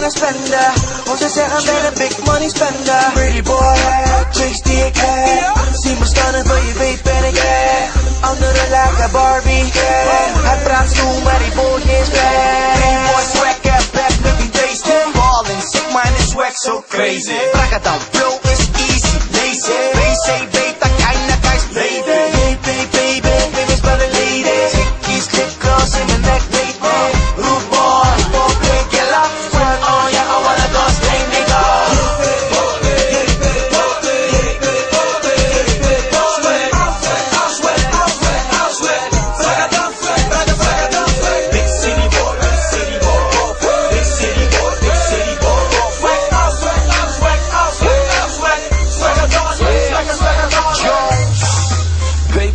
dingen spenden. Want ze zeggen ben een big money spender. Pretty boy, chicks die ik heb. Zie me staan en wil je weet ben ik gek. Anderen lijken Barbie, hij praat stoel maar die boy is weg. Pretty boy swag, get back met die taste. Ballin', sick man is swag so crazy. Braga dan, bro is easy, lazy. BC, beta, keine guys, baby. Baby, baby, spell the lady. Chickies, lip gloss in the neck, baby. Rude boy, pobre, get up. Sweat on ya, I wanna go stay, nigga.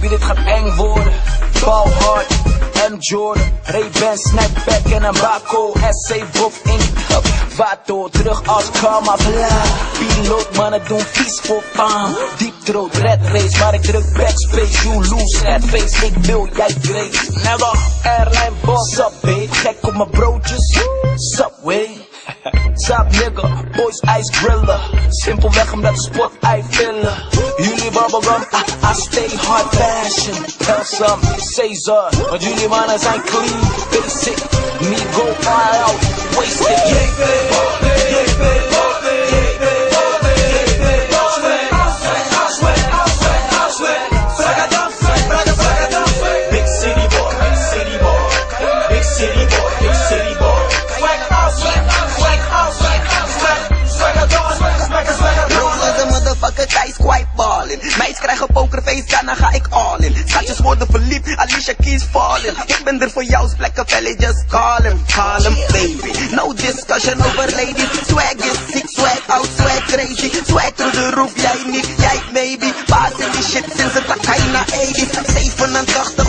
Dit gaat eng worden, ball hard, M. Jordan, Ray-Ban, snapback en een bako, SC, Bob, Ink, up, Vato, terug als karma, bla. Piloot, mannen doen vies voor faam, deep throat, red race, maar ik druk backspace, you lose that face, ik wil, jij grace, never, airline boss, Subway, gek op mijn broodjes, Subway. Top nigga, boys ice griller. Simpelweg omdat de spot ei vullen. Jullie bubblegum, I stay hard fashion. Tell some, Caesar, want jullie mannen zijn clean, basic. Me go all out, wasted. Big city boy, big city boy, big city boy, big city boy. Thijs quite ballin'. Meisjes krijgen pokerface, ja dan ga ik all in. Schatjes worden verliefd, Alicia Keys falling. Ik ben er voor jou, Splekken, just call him baby. No discussion over ladies. Swag is sick, swag out, swag crazy. Swag through the roof, jij niet, jij maybe. Baas in die shit sinds het Takayna 80's. 87